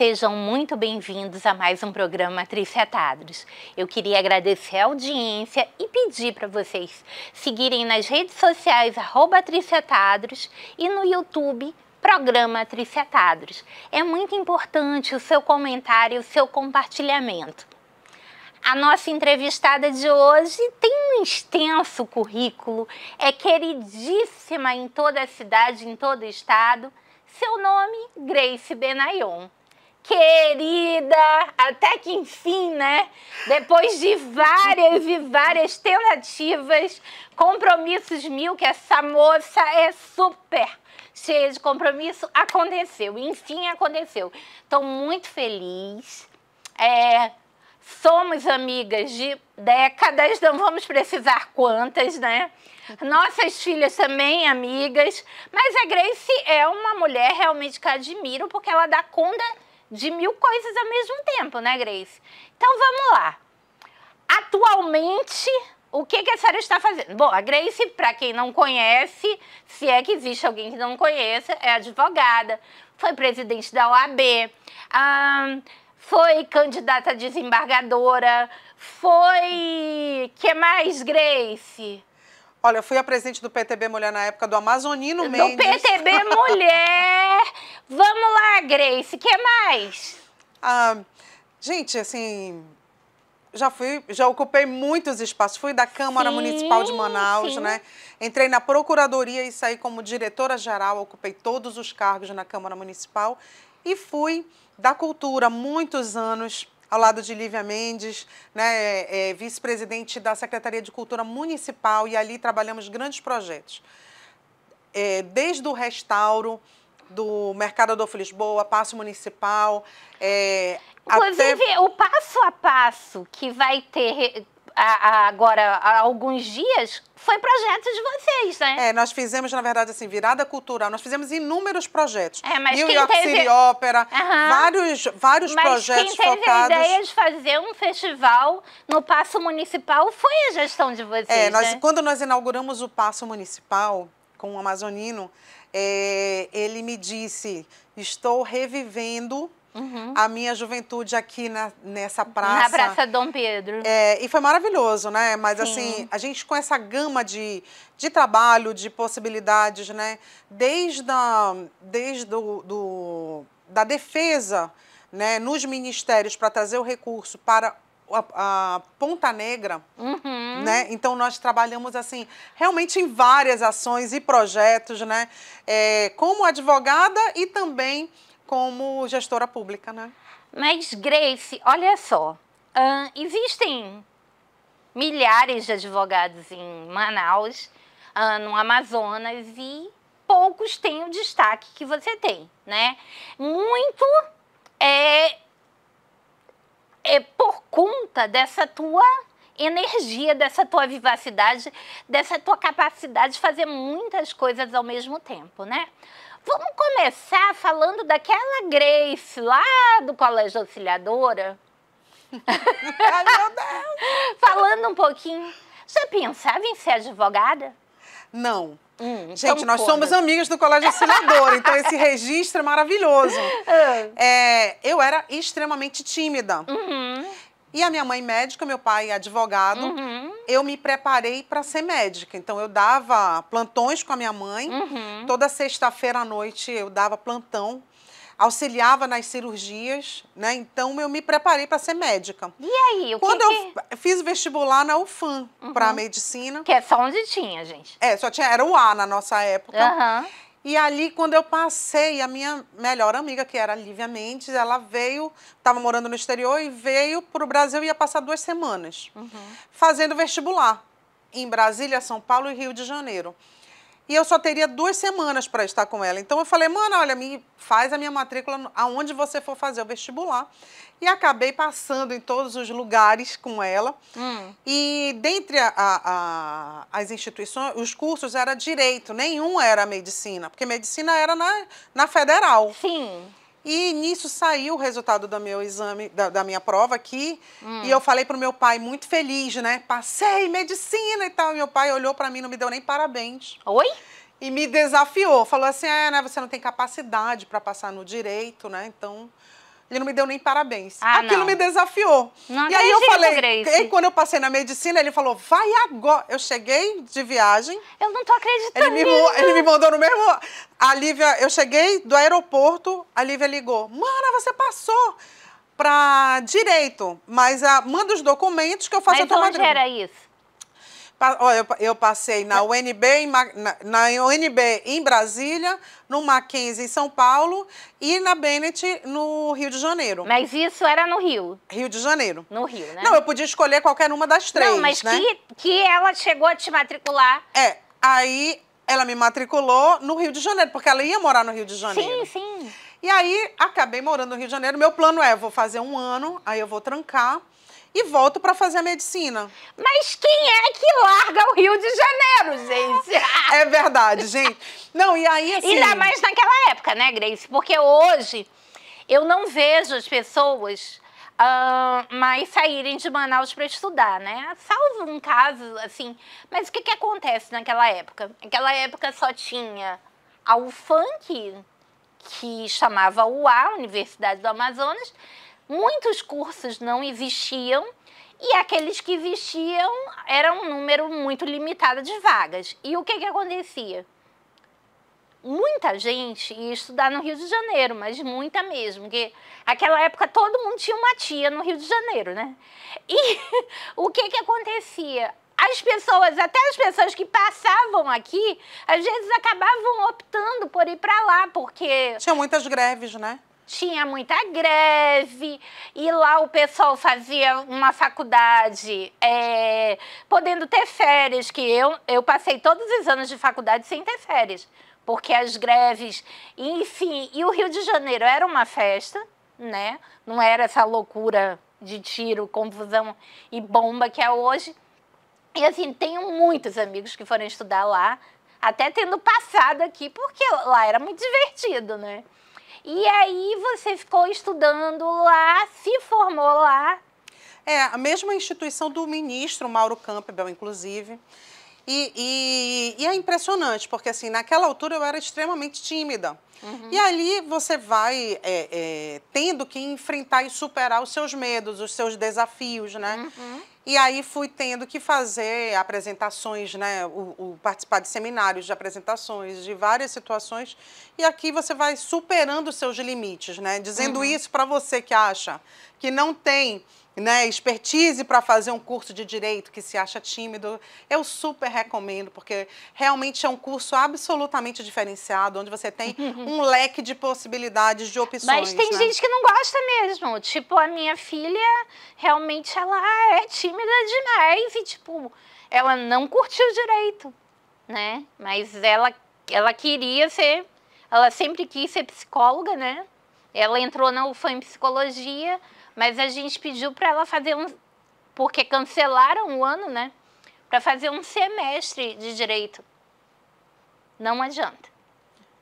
Sejam muito bem-vindos a mais um programa Tricetados. Eu queria agradecer a audiência e pedir para vocês seguirem nas redes sociais @Tricetados e no YouTube Programa Tricetados. É muito importante o seu comentário e o seu compartilhamento. A nossa entrevistada de hoje tem um extenso currículo, é queridíssima em toda a cidade, em todo o estado. Seu nome, Grace Benayon. Querida, até que enfim, né? Depois de várias e várias tentativas, compromissos mil, que essa moça é super cheia de compromisso, aconteceu. Enfim, aconteceu. Estou muito feliz. Somos amigas de décadas, não vamos precisar quantas, né? Nossas filhas também amigas, mas a Grace é uma mulher realmente que eu admiro, porque ela dá conta de mil coisas ao mesmo tempo, né, Grace? Então, vamos lá. Atualmente, o que a senhora está fazendo? Bom, a Grace, para quem não conhece, se é que existe alguém que não conheça, é advogada, foi presidente da OAB, foi candidata a desembargadora, foi... que mais, Grace? Olha, eu fui a presidente do PTB Mulher na época do Amazonino Mendes. Do PTB Mulher! Vamos lá, Grace, que mais? Gente, assim, já ocupei muitos espaços. Fui da Câmara Municipal de Manaus, né? Entrei na Procuradoria e saí como diretora-geral, ocupei todos os cargos na Câmara Municipal. E fui da Cultura muitos anos, ao lado de Lívia Mendes, né, vice-presidente da Secretaria de Cultura Municipal, e ali trabalhamos grandes projetos. Desde o restauro do Mercado Adolfo Lisboa, Paço Municipal... Inclusive, o passo a passo que vai ter agora há alguns dias foi projeto de vocês, né? Nós fizemos, na verdade, assim, virada cultural, nós fizemos inúmeros projetos. Mas New York City Opera, vários projetos focados... Mas quem teve a ideia de fazer um festival no Paço Municipal foi a gestão de vocês, né? Quando nós inauguramos o Paço Municipal com o Amazonino, ele me disse, estou revivendo a minha juventude aqui nessa praça. Na Praça Dom Pedro. E foi maravilhoso, né? Mas assim, a gente com essa gama de trabalho, de possibilidades, né? Desde da defesa, né? Nos ministérios para trazer o recurso para a Ponta Negra, né? Então nós trabalhamos assim realmente em várias ações e projetos, né? Como advogada e também como gestora pública, né? Mas, Grace, olha só, existem milhares de advogados em Manaus, no Amazonas, e poucos têm o destaque que você tem, né? Muito é por conta dessa tua energia, dessa tua vivacidade, dessa tua capacidade de fazer muitas coisas ao mesmo tempo, né? Vamos começar falando daquela Grace lá do Colégio Auxiliadora? Ai, meu Deus! Falando um pouquinho, você pensava em ser advogada? Não. Gente, nós somos amigas do Colégio Auxiliadora, então esse registro é maravilhoso. Eu era extremamente tímida. E a minha mãe médica, meu pai advogado, eu me preparei para ser médica. Então, eu dava plantões com a minha mãe. Toda sexta-feira à noite eu dava plantão, auxiliava nas cirurgias, né? Então, eu me preparei para ser médica. E aí, Quando eu fiz vestibular na UFAM para medicina... Que é só onde tinha, gente. Só tinha, era o A na nossa época. E ali, quando eu passei, a minha melhor amiga, que era a Lívia Mendes, ela veio, estava morando no exterior e veio para o Brasil e ia passar 2 semanas fazendo vestibular em Brasília, São Paulo e Rio de Janeiro. E eu só teria 2 semanas para estar com ela. Então, eu falei, mano, olha, faz a minha matrícula aonde você for fazer o vestibular. E acabei passando em todos os lugares com ela. E dentre as instituições, os cursos era direito, nenhum era medicina, porque medicina era na federal. Sim. E nisso saiu o resultado do meu exame, da minha prova aqui. E eu falei pro meu pai, muito feliz, né? Passei medicina e tal. E meu pai olhou para mim, não me deu nem parabéns. Oi? E me desafiou. Falou assim, né? Você não tem capacidade para passar no direito, né? Então, ele não me deu nem parabéns. Ah, Aquilo não. me desafiou. Não e aí eu falei, Grace. e quando eu passei na medicina, ele falou, vai agora. Eu cheguei de viagem. Eu não tô acreditando Ele me mandou no mesmo... A Lívia, eu cheguei do aeroporto, a Lívia ligou. Mana, você passou para direito, mas manda os documentos que eu faço a tua matrícula. Mas onde era isso? Eu passei na UNB, na UNB em Brasília, no Mackenzie em São Paulo e na Bennett no Rio de Janeiro. Mas isso era no Rio? Rio de Janeiro. No Rio, né? Não, eu podia escolher qualquer uma das três, não, mas né? que ela chegou a te matricular. Aí ela me matriculou no Rio de Janeiro, porque ela ia morar no Rio de Janeiro. Sim, sim. E aí, acabei morando no Rio de Janeiro. Meu plano é, vou fazer 1 ano, aí eu vou trancar e volto para fazer a medicina. Mas quem é que larga o Rio de Janeiro, gente? É verdade, gente. Não, e aí assim... Ainda mais naquela época, né, Grace? Porque hoje eu não vejo as pessoas mais saírem de Manaus para estudar, né? Salvo um caso, assim. Mas o que acontece naquela época? Naquela época só tinha a UFAM, que chamava UA, Universidade do Amazonas. Muitos cursos não existiam e aqueles que existiam eram um número muito limitado de vagas. E o que acontecia? Muita gente ia estudar no Rio de Janeiro, mas muita mesmo, porque naquela época todo mundo tinha uma tia no Rio de Janeiro, né? E o que acontecia? As pessoas, até as pessoas que passavam aqui, às vezes acabavam optando por ir para lá, porque... Tinha muitas greves, né? Tinha muita greve, e lá o pessoal fazia uma faculdade podendo ter férias, que eu passei todos os anos de faculdade sem ter férias, porque as greves, enfim, e o Rio de Janeiro era uma festa, né? Não era essa loucura de tiro, confusão e bomba que é hoje. E assim, tenho muitos amigos que foram estudar lá, até tendo passado aqui, porque lá era muito divertido, né? E aí você ficou estudando lá, se formou lá. A mesma instituição do ministro Mauro Campbell, inclusive. E é impressionante, porque assim, naquela altura eu era extremamente tímida. Uhum. E ali você vai tendo que enfrentar e superar os seus medos, os seus desafios, né? Uhum. E aí fui tendo que fazer apresentações, né? Participar de seminários de apresentações, de várias situações. E aqui você vai superando os seus limites, né? Dizendo isso para você que acha que não tem, né, expertise para fazer um curso de direito, que se acha tímido, eu super recomendo, porque realmente é um curso absolutamente diferenciado, onde você tem um leque de possibilidades, de opções. Mas tem gente que não gosta mesmo, tipo, a minha filha, realmente ela é tímida demais e, tipo, ela não curtiu direito, né? Mas ela queria ser, ela sempre quis ser psicóloga, né? Ela entrou na UFAM em psicologia, mas a gente pediu para ela fazer porque cancelaram o ano, né? Para fazer um semestre de direito. Não adianta.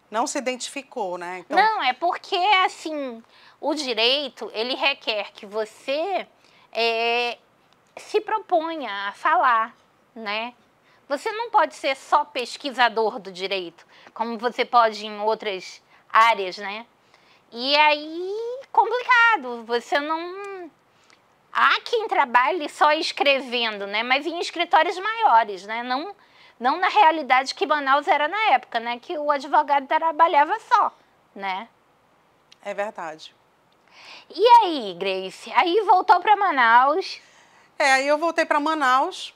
Não se identificou, né? Então... Não, é porque, assim, o direito, ele requer que você se proponha a falar, né? Você não pode ser só pesquisador do direito, como você pode em outras áreas, né? E aí, complicado, você não... Há quem trabalhe só escrevendo, né? Mas em escritórios maiores, né? Não na realidade que Manaus era na época, né? Que o advogado trabalhava só, né? É verdade. E aí, Grace? Aí voltou para Manaus? Aí eu voltei para Manaus,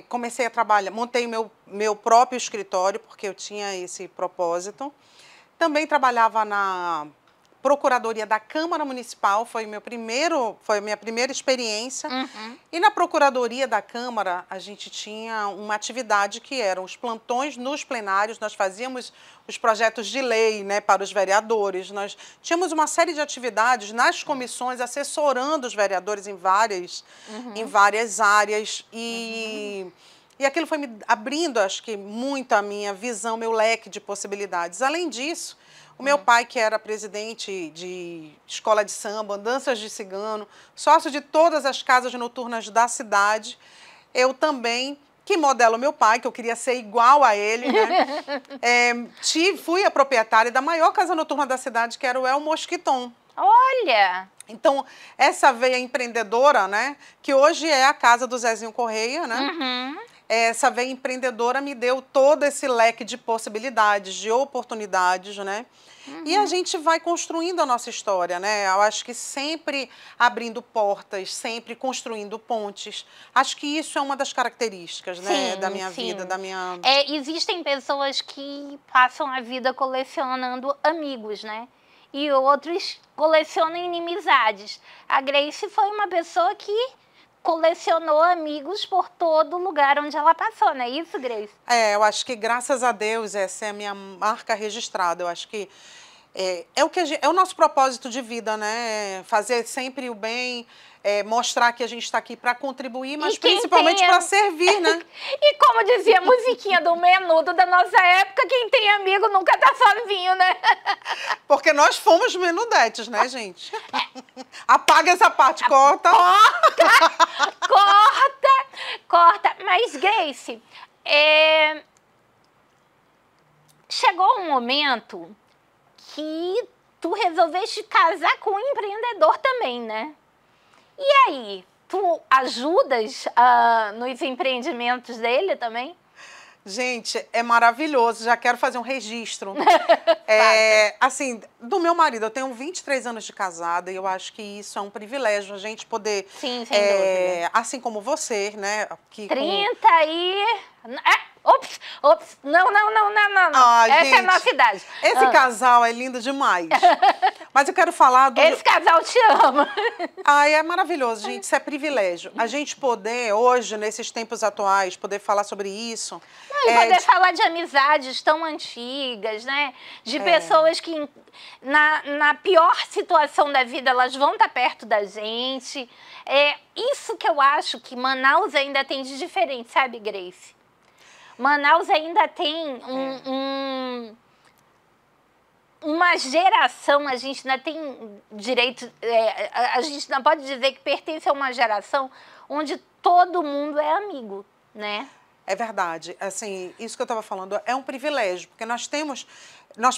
comecei a trabalhar, montei meu próprio escritório, porque eu tinha esse propósito. Também trabalhava na Procuradoria da Câmara Municipal, foi a minha primeira experiência. Uhum. E na Procuradoria da Câmara, a gente tinha uma atividade que eram os plantões nos plenários, nós fazíamos os projetos de lei, né, para os vereadores, nós tínhamos uma série de atividades nas comissões, assessorando os vereadores em várias áreas. E aquilo foi me abrindo, acho que, muito a minha visão, meu leque de possibilidades. Além disso, o meu pai, que era presidente de escola de samba, danças de cigano, sócio de todas as casas noturnas da cidade, eu também, que modelo meu pai, que eu queria ser igual a ele, né? Fui a proprietária da maior casa noturna da cidade, que era o El Mosquiton, Olha! Então, essa veia empreendedora, né, que hoje é a casa do Zezinho Correia, né? Uhum. Essa veia empreendedora me deu todo esse leque de possibilidades, de oportunidades, né? E a gente vai construindo a nossa história, né? Eu acho que sempre abrindo portas, sempre construindo pontes. Acho que isso é uma das características, né, Sim, da minha sim. vida, da minha... Existem pessoas que passam a vida colecionando amigos, né? E outros colecionam inimizades. A Grace foi uma pessoa que colecionou amigos por todo lugar onde ela passou, não é isso, Grace? Eu acho que, graças a Deus, essa é a minha marca registrada. Eu acho que é o nosso propósito de vida, né? Fazer sempre o bem, mostrar que a gente está aqui para contribuir, mas principalmente para servir, né? E como dizia a musiquinha do Menudo da nossa época, quem tem amigo nunca tá sozinho, né? Porque nós fomos menudetes, né, gente? Apaga essa parte, corta. Corta. Mas, Grace, chegou um momento que tu resolveste casar com um empreendedor também, né? E aí, tu ajudas nos empreendimentos dele também? Gente, é maravilhoso, já quero fazer um registro. Assim, do meu marido, eu tenho 23 anos de casada e eu acho que isso é um privilégio, a gente poder... Sim, sem dúvida. Assim como você, né? Que 30 e... Ops, não. Essa gente, é a nossa idade. Esse casal é lindo demais. Mas eu quero falar do... Esse casal te ama. É maravilhoso, gente, isso é privilégio. A gente poder, hoje, nesses tempos atuais, poder falar sobre isso... E poder falar de amizades tão antigas, né? De pessoas que, na pior situação da vida, elas vão estar perto da gente. Isso que eu acho que Manaus ainda tem de diferente, sabe, Grace? Manaus ainda tem uma geração, a gente ainda tem direito, a gente não pode dizer que pertence a uma geração onde todo mundo é amigo, né? É verdade. Assim, isso que eu estava falando é um privilégio, porque nós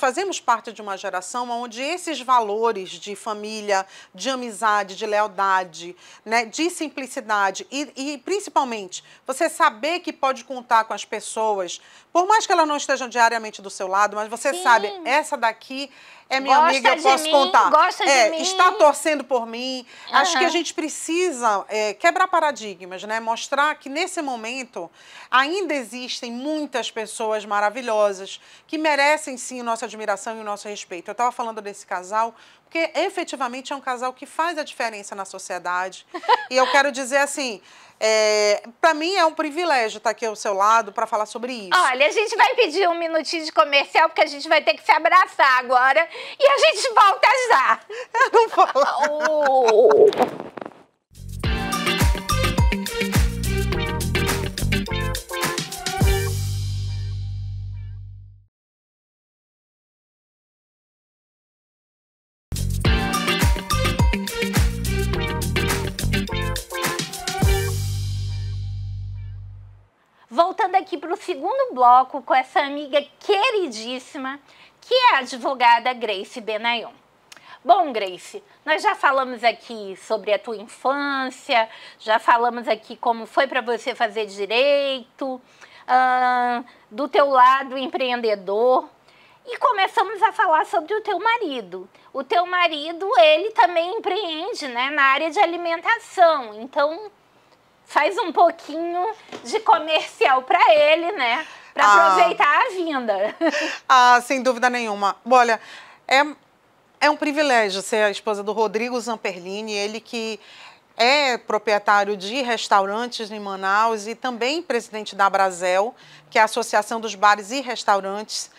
fazemos parte de uma geração onde esses valores de família, de amizade, de lealdade, né, de simplicidade e principalmente, você saber que pode contar com as pessoas, por mais que elas não estejam diariamente do seu lado, mas você sabe, essa daqui é minha amiga, eu posso contar. Gosta de mim. Está torcendo por mim. Acho que a gente precisa quebrar paradigmas, né? Mostrar que nesse momento ainda existem muitas pessoas maravilhosas que merecem sim nossa admiração e o nosso respeito. Eu estava falando desse casal porque efetivamente é um casal que faz a diferença na sociedade. E eu quero dizer assim, para mim é um privilégio estar aqui ao seu lado para falar sobre isso. Olha, a gente vai pedir um minutinho de comercial, porque a gente vai ter que se abraçar agora. E a gente volta já. Não fala. Voltando aqui para o segundo bloco com essa amiga queridíssima, que é a advogada Grace Benayon. Bom, Grace, nós já falamos aqui sobre a tua infância, já falamos aqui como foi para você fazer direito, do teu lado empreendedor, e começamos a falar sobre o teu marido. O teu marido, ele também empreende, né, na área de alimentação, então... Faz um pouquinho de comercial para ele, né? Para aproveitar a vinda. Sem dúvida nenhuma. Olha, é um privilégio ser a esposa do Rodrigo Zamperlini, ele que é proprietário de restaurantes em Manaus e também presidente da Abrazel, que é a Associação dos Bares e Restaurantes.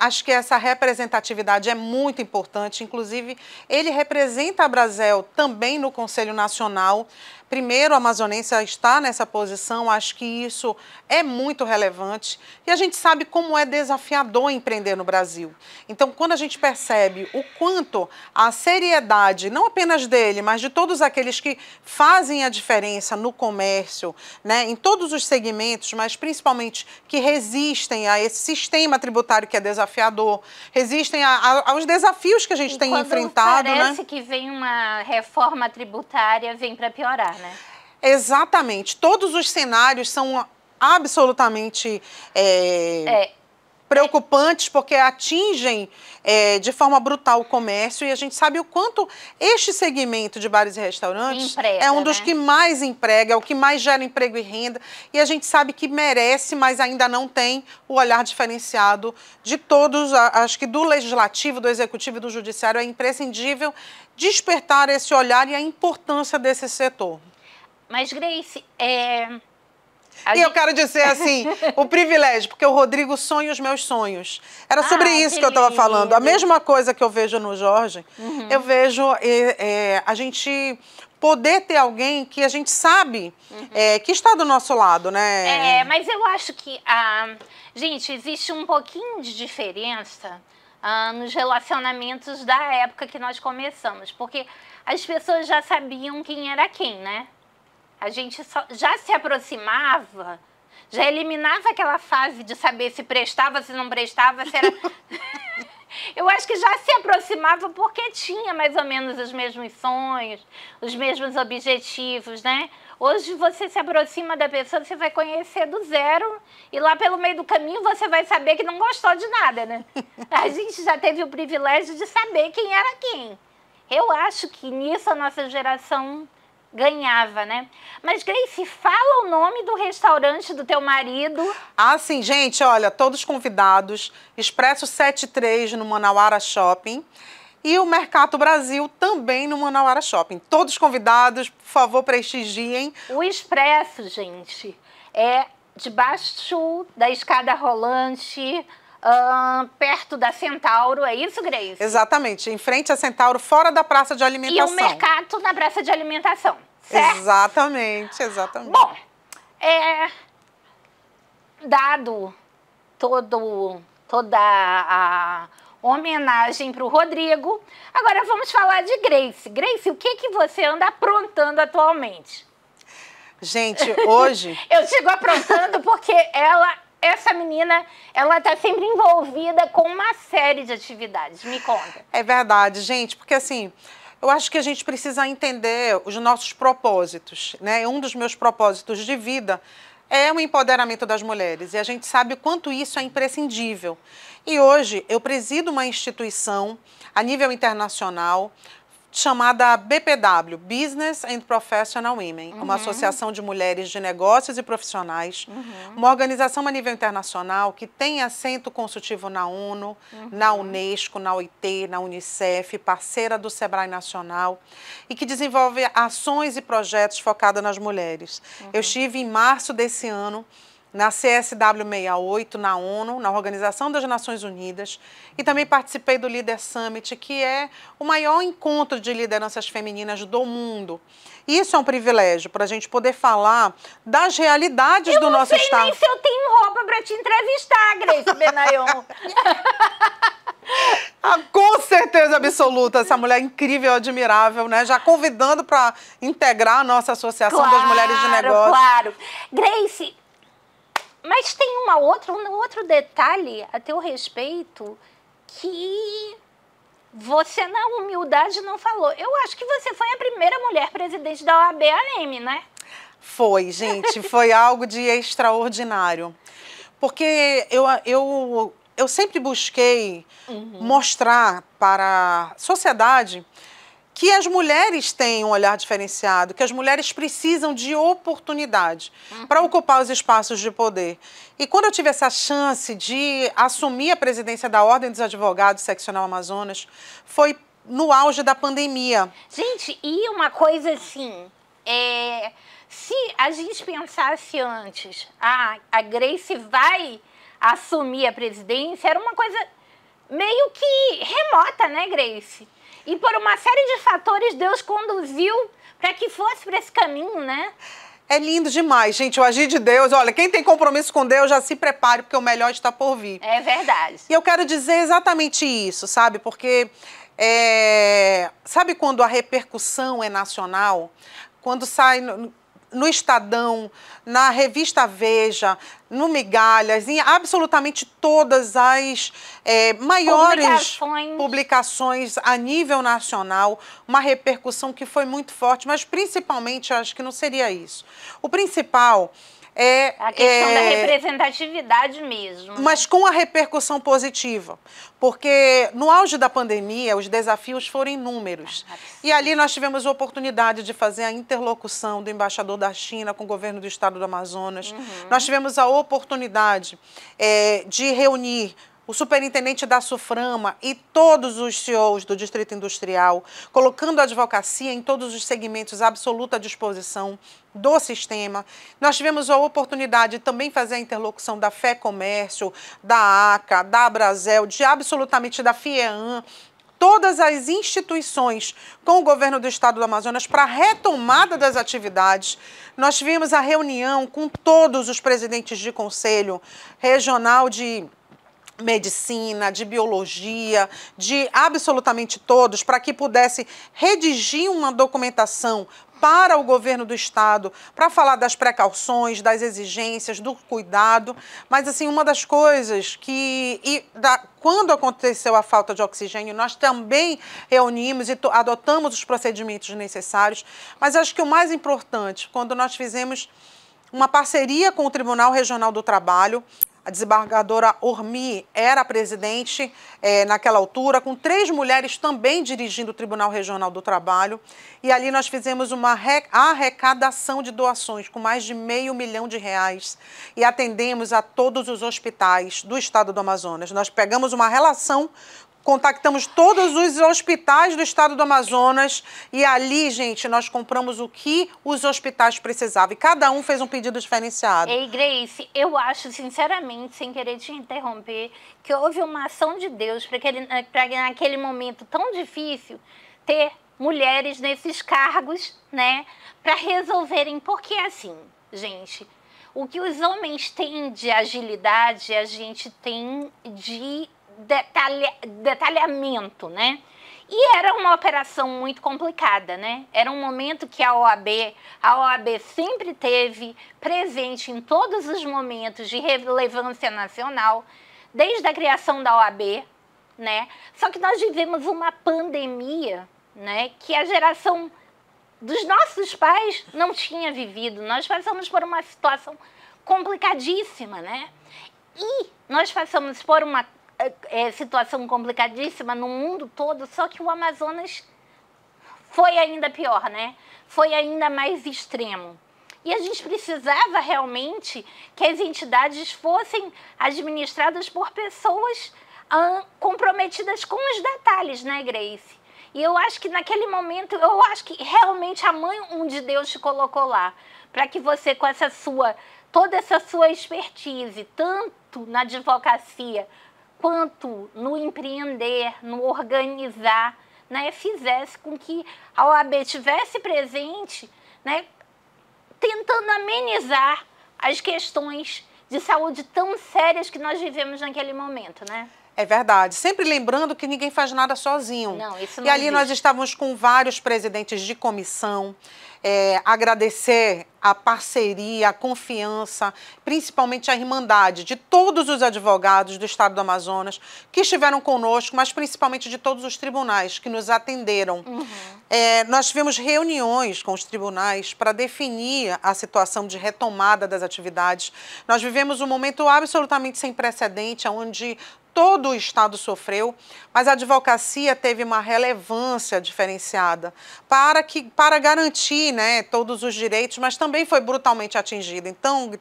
Acho que essa representatividade é muito importante, inclusive ele representa a Abrazel também no Conselho Nacional. Primeiro, a amazonense está nessa posição, acho que isso é muito relevante. E a gente sabe como é desafiador empreender no Brasil. Então, quando a gente percebe o quanto a seriedade, não apenas dele, mas de todos aqueles que fazem a diferença no comércio, né, em todos os segmentos, mas principalmente que resistem a esse sistema tributário que é desafiador, resistem aos desafios que a gente tem enfrentado, né? Parece que vem uma reforma tributária, vem para piorar, né? Exatamente. Todos os cenários são absolutamente preocupantes, porque atingem de forma brutal o comércio, e a gente sabe o quanto este segmento de bares e restaurantes é um dos que mais emprega, é o que mais gera emprego e renda, e a gente sabe que merece, mas ainda não tem o olhar diferenciado de todos. Acho que do legislativo, do executivo e do judiciário é imprescindível despertar esse olhar e a importância desse setor. Mas, Grace, eu quero dizer assim, o privilégio, porque o Rodrigo sonha os meus sonhos. Era sobre isso que eu estava falando. A mesma coisa que eu vejo no Jorge, eu vejo a gente poder ter alguém que a gente sabe que está do nosso lado, né? Mas eu acho que, gente, existe um pouquinho de diferença nos relacionamentos da época que nós começamos, porque as pessoas já sabiam quem era quem, né? A gente já se aproximava, já eliminava aquela fase de saber se prestava, se não prestava, se era... Eu acho que já se aproximava porque tinha mais ou menos os mesmos sonhos, os mesmos objetivos, né? Hoje você se aproxima da pessoa, você vai conhecer do zero e lá pelo meio do caminho você vai saber que não gostou de nada, né? A gente já teve o privilégio de saber quem era quem. Eu acho que nisso a nossa geração ganhava, né? Mas, Grace, fala o nome do restaurante do teu marido. Sim, gente, olha, todos convidados. Expresso 73 no Manauara Shopping e o Mercato Brasil também no Manauara Shopping. Todos convidados, por favor, prestigiem. O Expresso, gente, é debaixo da escada rolante, perto da Centauro, é isso, Grace? Exatamente, em frente à Centauro, fora da praça de alimentação. E o mercado na praça de alimentação, certo? Exatamente, exatamente. Bom, dado toda a homenagem para o Rodrigo, agora vamos falar de Grace. Grace, o que você anda aprontando atualmente? Gente, hoje... Eu digo aprontando porque essa menina, ela tá sempre envolvida com uma série de atividades. Me conta. É verdade, gente, porque assim, eu acho que a gente precisa entender os nossos propósitos, né? Um dos meus propósitos de vida é o empoderamento das mulheres, e a gente sabe o quanto isso é imprescindível. E hoje eu presido uma instituição a nível internacional chamada BPW, Business and Professional Women, uma associação de mulheres de negócios e profissionais, uma organização a nível internacional que tem assento consultivo na ONU, na Unesco, na OIT, na Unicef, parceira do Sebrae Nacional, e que desenvolve ações e projetos focados nas mulheres. Eu estive em março desse ano na CSW 68, na ONU, na Organização das Nações Unidas, e também participei do Leader Summit, que é o maior encontro de lideranças femininas do mundo. Isso é um privilégio para a gente poder falar das realidades do nosso estado. Eu não sei nem se eu tenho roupa para te entrevistar, Grace Benayon. Com certeza absoluta, essa mulher incrível, admirável, né? Já convidando para integrar a nossa Associação das Mulheres de Negócios. Claro. Grace, mas tem um outro detalhe a teu respeito que você, na humildade, não falou. Eu acho que você foi a primeira mulher presidente da OAB-ANEM, né? Foi, gente. Foi algo de extraordinário. Porque eu sempre busquei mostrar para a sociedade que as mulheres têm um olhar diferenciado, que as mulheres precisam de oportunidade para ocupar os espaços de poder. E quando eu tive essa chance de assumir a presidência da Ordem dos Advogados Seccional Amazonas, foi no auge da pandemia. Gente, e uma coisa assim, se a gente pensasse antes, a Grace vai assumir a presidência, era uma coisa meio que remota, né, Grace? E por uma série de fatores, Deus conduziu para que fosse para esse caminho, né? É lindo demais, gente, o agir de Deus. Olha, quem tem compromisso com Deus, já se prepare, porque o melhor está por vir. É verdade. E eu quero dizer exatamente isso, sabe? Porque, sabe quando a repercussão é nacional? Quando sai no Estadão, na revista Veja, no Migalhas, em absolutamente todas as maiores publicações a nível nacional, uma repercussão que foi muito forte, mas principalmente, eu acho que não seria isso. O principal é a questão da representatividade mesmo. Mas com a repercussão positiva, porque no auge da pandemia os desafios foram inúmeros. E ali nós tivemos a oportunidade de fazer a interlocução do embaixador da China com o governo do estado do Amazonas. Nós tivemos a oportunidade de reunir o superintendente da SUFRAMA e todos os CEOs do Distrito Industrial, colocando a advocacia em todos os segmentos à absoluta disposição do sistema. Nós tivemos a oportunidade de também fazer a interlocução da Fé Comércio, da ACA, da Abrazel, de absolutamente da FIEAM, todas as instituições com o governo do estado do Amazonas para a retomada das atividades. Nós tivemos a reunião com todos os presidentes de conselho regional de medicina, de biologia, de absolutamente todos, para que pudesse redigir uma documentação para o governo do estado, para falar das precauções, das exigências, do cuidado. Mas, assim, uma das coisas que, quando aconteceu a falta de oxigênio, nós também reunimos e adotamos os procedimentos necessários. Mas acho que o mais importante, quando nós fizemos uma parceria com o Tribunal Regional do Trabalho, a desembargadora Ormi era a presidente naquela altura, com 3 mulheres também dirigindo o Tribunal Regional do Trabalho. E ali nós fizemos uma arrecadação de doações com mais de R$500 milhão e atendemos a todos os hospitais do estado do Amazonas. Nós pegamos uma relação, contactamos todos os hospitais do estado do Amazonas e ali, gente, nós compramos o que os hospitais precisavam. E cada um fez um pedido diferenciado. Ei, Grace, eu acho, sinceramente, sem querer te interromper, que houve uma ação de Deus para naquele momento tão difícil ter mulheres nesses cargos, né, para resolverem. Porque assim, gente, o que os homens têm de agilidade, a gente tem de detalhamento, né? E era uma operação muito complicada, né? Era um momento que a OAB sempre teve presente em todos os momentos de relevância nacional, desde a criação da OAB, né? Só que nós vivemos uma pandemia, né? Que a geração dos nossos pais não tinha vivido. Nós passamos por uma situação complicadíssima, né? E nós passamos por uma situação complicadíssima no mundo todo, só que o Amazonas foi ainda pior, né? Foi ainda mais extremo. E a gente precisava realmente que as entidades fossem administradas por pessoas comprometidas com os detalhes, né, Grace? E eu acho que naquele momento, eu acho que realmente a mãe de Deus te colocou lá, para que você, com toda essa sua expertise, tanto na advocacia, quanto no empreender, no organizar, né, fizesse com que a OAB estivesse presente, né, tentando amenizar as questões de saúde tão sérias que nós vivemos naquele momento, né? É verdade. Sempre lembrando que ninguém faz nada sozinho. Não, isso não E ali existe. nós estávamos com vários presidentes de comissão, agradecer a parceria, a confiança, principalmente a irmandade de todos os advogados do estado do Amazonas que estiveram conosco, mas principalmente de todos os tribunais que nos atenderam. Nós tivemos reuniões com os tribunais para definir a situação de retomada das atividades. Nós vivemos um momento absolutamente sem precedente, onde todo o estado sofreu, mas a advocacia teve uma relevância diferenciada para garantir, né, todos os direitos, mas também foi brutalmente atingida. Então,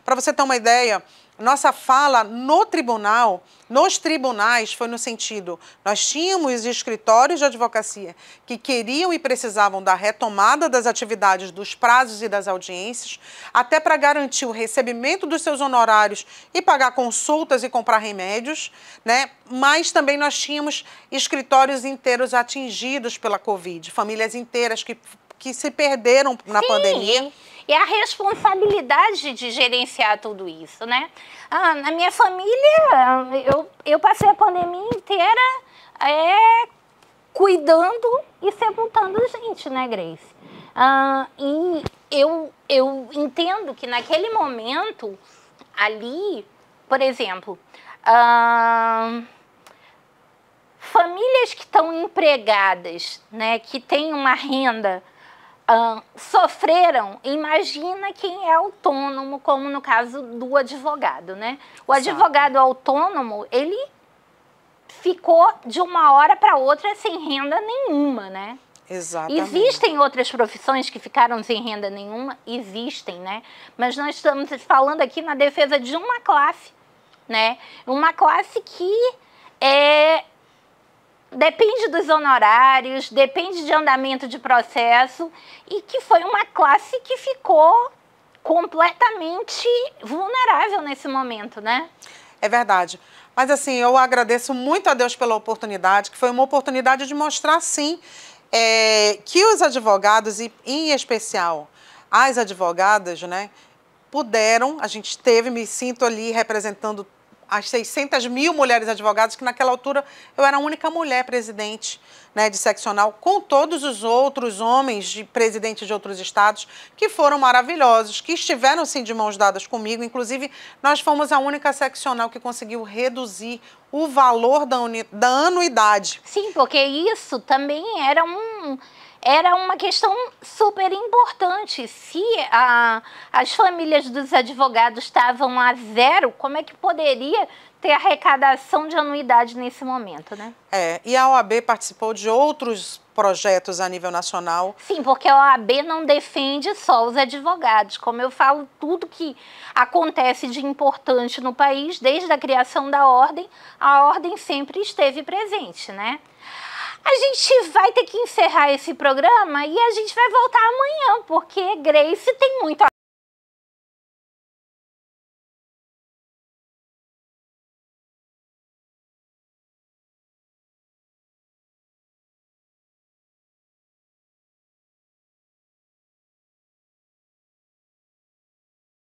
para você ter uma ideia, nossa fala no tribunal, nos tribunais, foi no sentido, nós tínhamos escritórios de advocacia que queriam e precisavam da retomada das atividades, dos prazos e das audiências, até para garantir o recebimento dos seus honorários e pagar consultas e comprar remédios, né? Mas também nós tínhamos escritórios inteiros atingidos pela Covid, famílias inteiras que se perderam na pandemia. E a responsabilidade de gerenciar tudo isso, né? Na minha família, eu passei a pandemia inteira cuidando e sepultando gente, né, Grace? E eu eu entendo que naquele momento, ali, por exemplo, famílias que estão empregadas, né, que têm uma renda, sofreram, imagina quem é autônomo, como no caso do advogado, né? O advogado autônomo, ele ficou de uma hora para outra sem renda nenhuma, né? Exatamente. Existem outras profissões que ficaram sem renda nenhuma? Existem, né? Mas nós estamos falando aqui na defesa de uma classe, né? Uma classe que depende dos honorários, depende de andamento de processo e que foi uma classe que ficou completamente vulnerável nesse momento, né? É verdade. Mas assim, eu agradeço muito a Deus pela oportunidade, que foi uma oportunidade de mostrar, sim, que os advogados, e em especial as advogadas, né, puderam, a gente me sinto ali representando as 600 mil mulheres advogadas, que naquela altura eu era a única mulher presidente, né, de seccional, com todos os outros homens de presidente de outros estados, que foram maravilhosos, que estiveram sim de mãos dadas comigo. Inclusive, nós fomos a única seccional que conseguiu reduzir o valor da anuidade. Sim, porque isso também era uma questão super importante. Se as famílias dos advogados estavam a zero, como é que poderia ter arrecadação de anuidade nesse momento, né? E a OAB participou de outros projetos a nível nacional. Sim, porque a OAB não defende só os advogados. Como eu falo, tudo que acontece de importante no país, desde a criação da ordem, a ordem sempre esteve presente, né? A gente vai ter que encerrar esse programa e a gente vai voltar amanhã, porque Grace tem muito a